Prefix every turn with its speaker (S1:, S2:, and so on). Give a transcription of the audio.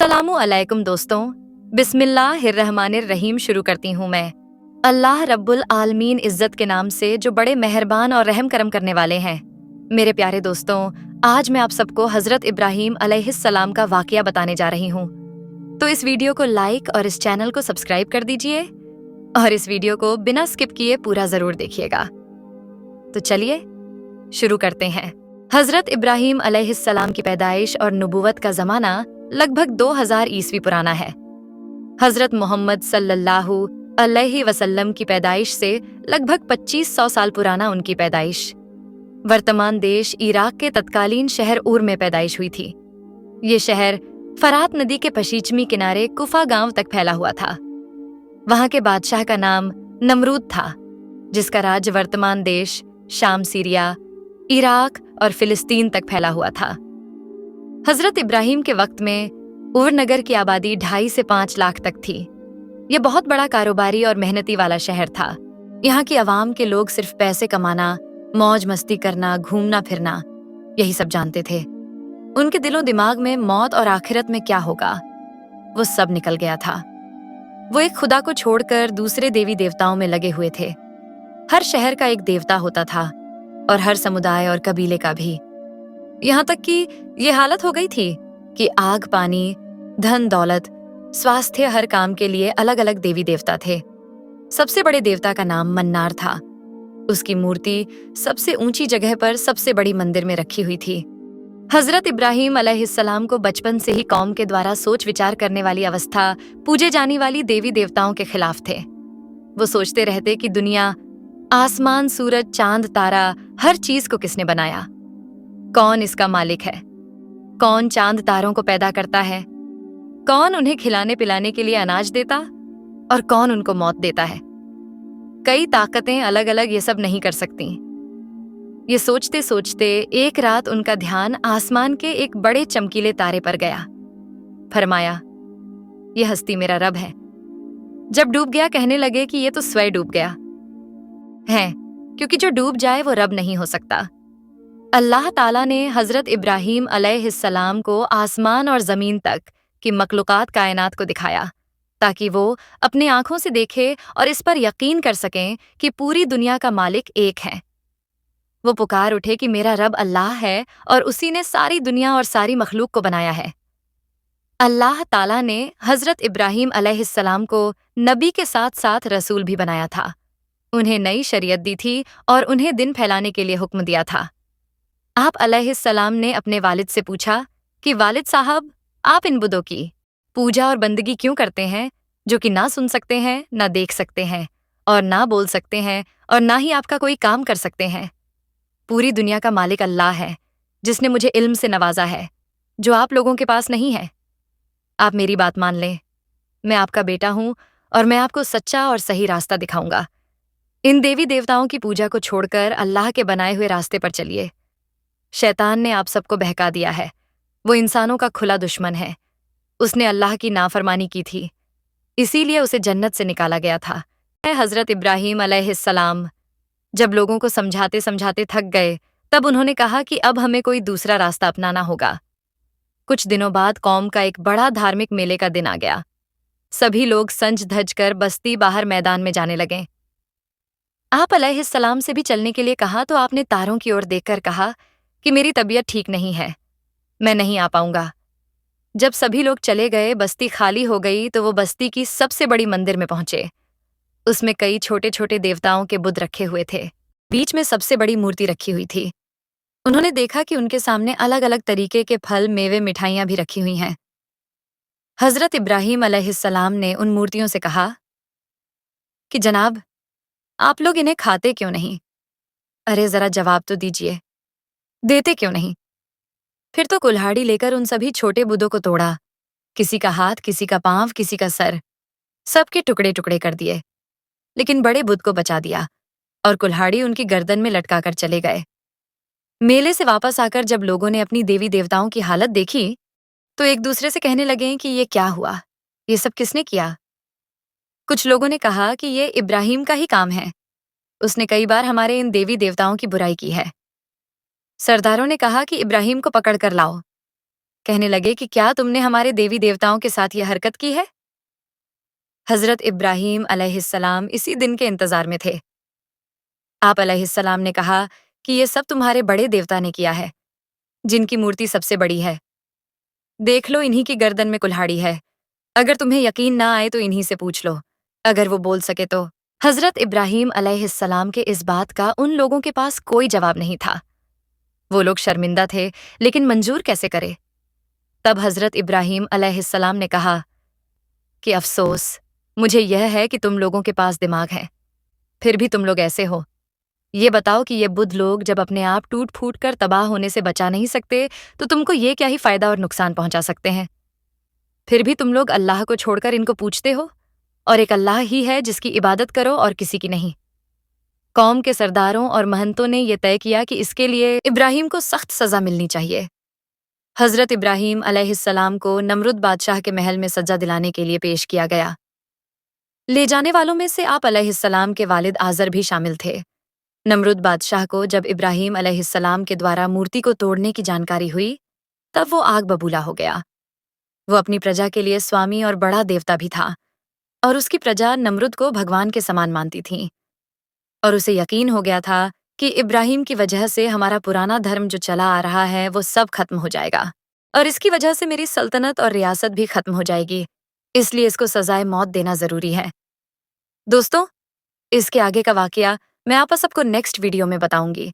S1: अस्सलामु अलैकुम दोस्तों, बिस्मिल्लाहिर्रहमानिर्रहीम शुरू करती हूँ मैं। अल्लाह रब्बुल आलमीन इज्जत के नाम से जो बड़े मेहरबान और रहम करम करने वाले हैं। मेरे प्यारे दोस्तों, आज मैं आप सबको हजरत इब्राहीम अलैहिस्सलाम का वाकया बताने जा रही हूँ। तो इस वीडियो को लाइक और इस चैनल को सब्सक्राइब कर दीजिए और इस वीडियो को बिना स्किप किए पूरा जरूर देखिएगा। तो चलिए शुरू करते हैं। हजरत इब्राहीम अलैहिस्सलाम की पैदाइश और नबूवत का जमाना लगभग 2000 ईस्वी पुराना है। हजरत मोहम्मद सल्लल्लाहु अलैहि वसल्लम की पैदाइश से लगभग 2500 साल पुराना उनकी पैदाइश वर्तमान देश इराक के तत्कालीन शहर उर में पैदाइश हुई थी। ये शहर फरात नदी के पश्चिमी किनारे कुफा गांव तक फैला हुआ था। वहां के बादशाह का नाम नमरूद था, जिसका राज्य वर्तमान देश शाम, सीरिया, इराक और फिलिस्तीन तक फैला हुआ था। हजरत इब्राहीम के वक्त में उर नगर की आबादी 2.5 से 5 लाख तक थी। यह बहुत बड़ा कारोबारी और मेहनती वाला शहर था। यहाँ की आवाम के लोग सिर्फ पैसे कमाना, मौज मस्ती करना, घूमना फिरना, यही सब जानते थे। उनके दिलो दिमाग में मौत और आखिरत में क्या होगा, वो सब निकल गया था। वो एक खुदा को छोड़कर दूसरे देवी देवताओं में लगे हुए थे। हर शहर का एक देवता होता था और हर समुदाय और कबीले का भी। यहाँ तक कि ये हालत हो गई थी कि आग, पानी, धन दौलत, स्वास्थ्य, हर काम के लिए अलग अलग देवी देवता थे। सबसे बड़े देवता का नाम मन्नार था। उसकी मूर्ति सबसे ऊंची जगह पर सबसे बड़ी मंदिर में रखी हुई थी। हजरत इब्राहीम अलैहिस्सलाम को बचपन से ही कौम के द्वारा सोच विचार करने वाली अवस्था पूजे जाने वाली देवी देवताओं के खिलाफ थे। वो सोचते रहते कि दुनिया, आसमान, सूरज, चांद, तारा, हर चीज को किसने बनाया? कौन इसका मालिक है? कौन चांद तारों को पैदा करता है? कौन उन्हें खिलाने पिलाने के लिए अनाज देता और कौन उनको मौत देता है? कई ताकतें अलग अलग ये सब नहीं कर सकती। ये सोचते सोचते एक रात उनका ध्यान आसमान के एक बड़े चमकीले तारे पर गया। फरमाया, ये हस्ती मेरा रब है। जब डूब गया कहने लगे कि ये तो स्वयं डूब गया है, क्योंकि जो डूब जाए वो रब नहीं हो सकता। अल्लाह ताला ने हजरत इब्राहीम अलैहिस्सलाम को आसमान और जमीन तक की मखलूकात कायनात को दिखाया, ताकि वो अपनी आंखों से देखे और इस पर यकीन कर सकें कि पूरी दुनिया का मालिक एक है। वो पुकार उठे कि मेरा रब अल्लाह है और उसी ने सारी दुनिया और सारी मखलूक को बनाया है। अल्लाह ताला ने हजरत इब्राहीम अलैहिस्सलाम को नबी के साथ साथ रसूल भी बनाया था। उन्हें नई शरीयत दी थी और उन्हें दिन फैलाने के लिए हुक्म दिया था। आप अलैहिस्सलाम ने अपने वालिद से पूछा कि वालिद साहब, आप इन बुतों की पूजा और बंदगी क्यों करते हैं, जो कि ना सुन सकते हैं, ना देख सकते हैं और ना बोल सकते हैं और ना ही आपका कोई काम कर सकते हैं? पूरी दुनिया का मालिक अल्लाह है, जिसने मुझे इल्म से नवाजा है, जो आप लोगों के पास नहीं है। आप मेरी बात मान लें। मैं आपका बेटा हूं और मैं आपको सच्चा और सही रास्ता दिखाऊंगा। इन देवी देवताओं की पूजा को छोड़कर अल्लाह के बनाए हुए रास्ते पर चलिए। शैतान ने आप सबको बहका दिया है। वो इंसानों का खुला दुश्मन है। उसने अल्लाह की नाफरमानी की थी, इसीलिए उसे जन्नत से निकाला गया था। हजरत इब्राहीम अलैहिस्सलाम जब लोगों को समझाते समझाते थक गए, तब उन्होंने कहा कि अब हमें कोई दूसरा रास्ता अपनाना होगा। कुछ दिनों बाद कौम का एक बड़ा धार्मिक मेले का दिन आ गया। सभी लोग संज धज कर बस्ती बाहर मैदान में जाने लगे। आप अलैहिस्सलाम से भी चलने के लिए कहा तो आपने तारों की ओर देखकर कहा कि मेरी तबीयत ठीक नहीं है, मैं नहीं आ पाऊंगा। जब सभी लोग चले गए, बस्ती खाली हो गई, तो वो बस्ती की सबसे बड़ी मंदिर में पहुंचे। उसमें कई छोटे छोटे देवताओं के बुत रखे हुए थे। बीच में सबसे बड़ी मूर्ति रखी हुई थी। उन्होंने देखा कि उनके सामने अलग अलग तरीके के फल, मेवे, मिठाइयां भी रखी हुई हैं। हजरत इब्राहीम अलैहिस्सलाम ने उन मूर्तियों से कहा कि जनाब, आप लोग इन्हें खाते क्यों नहीं? अरे जरा जवाब तो दीजिए, देते क्यों नहीं? फिर तो कुल्हाड़ी लेकर उन सभी छोटे बुतों को तोड़ा। किसी का हाथ, किसी का पांव, किसी का सर, सबके टुकड़े टुकड़े कर दिए, लेकिन बड़े बुत को बचा दिया और कुल्हाड़ी उनकी गर्दन में लटका कर चले गए। मेले से वापस आकर जब लोगों ने अपनी देवी देवताओं की हालत देखी, तो एक दूसरे से कहने लगे कि ये क्या हुआ, ये सब किसने किया? कुछ लोगों ने कहा कि ये इब्राहीम का ही काम है, उसने कई बार हमारे इन देवी देवताओं की बुराई की है। सरदारों ने कहा कि इब्राहीम को पकड़ कर लाओ। کہنے لگے کہ کیا تم نے ہمارے دیوی دیوتاؤں کے ساتھ یہ حرکت کی ہے؟ حضرت ابراہیم علیہ السلام اسی دن کے انتظار میں تھے۔ آپ علیہ السلام نے کہا کہ یہ سب تمہارے بڑے دیوتا نے کیا ہے، جن کی مورتی سب سے بڑی ہے۔ دیکھ لو، انہی کی گردن میں کلہاڑی ہے۔ اگر تمہیں یقین نہ آئے تو انہی سے پوچھ لو، اگر وہ بول سکے تو۔ حضرت ابراہیم علیہ السلام کے اس بات کا ان لوگوں کے پاس کوئی جواب نہیں تھا۔ وہ لوگ شرمندہ تھے، لیکن منظور کیسے کرے؟ تب حضرت ابراہیم علیہ السلام نے کہا کہ افسوس مجھے یہ ہے کہ تم لوگوں کے پاس دماغ ہے، پھر بھی تم لوگ ایسے ہو۔ یہ بتاؤ کہ یہ بدھ لوگ جب اپنے آپ ٹوٹ پھوٹ کر تباہ ہونے سے بچا نہیں سکتے تو تم کو یہ کیا ہی فائدہ اور نقصان پہنچا سکتے ہیں؟ پھر بھی تم لوگ اللہ کو چھوڑ کر ان کو پوچھتے ہو، اور ایک اللہ ہی ہے جس کی عبادت کرو اور کسی کی نہیں۔ قوم کے سرداروں اور مہنتوں نے یہ طے کیا کہ اس کے لیے ابراہیم کو سخت سزا ملنی چاہیے۔ حضرت ابراہیم علیہ السلام کو نمرود بادشاہ کے محل میں سزا دلانے کے لیے پیش کیا گیا۔ لے جانے والوں میں سے آپ علیہ السلام کے والد آزر بھی شامل تھے۔ نمرود بادشاہ کو جب ابراہیم علیہ السلام کے دوارا مورتی کو توڑنے کی جانکاری ہوئی، تب وہ آگ ببولا ہو گیا۔ وہ اپنی پرجا کے لیے سوامی اور بڑا دیوتا بھی تھا، اور اس کی پرجا نمرود کو بھگوان کے سمان مانتی تھی، اور اسے یقین ہو گیا تھا کہ ابراہیم کی وجہ سے ہمارا پرانا دھرم جو چلا آ رہا ہے وہ سب ختم ہو جائے گا، اور اس کی وجہ سے میری سلطنت اور ریاست بھی ختم ہو جائے گی، اس لیے اس کو سزائے موت دینا ضروری ہے۔ دوستوں، اس کے آگے کا واقعہ میں آپ سب کو نیکسٹ ویڈیو میں بتاؤں گی۔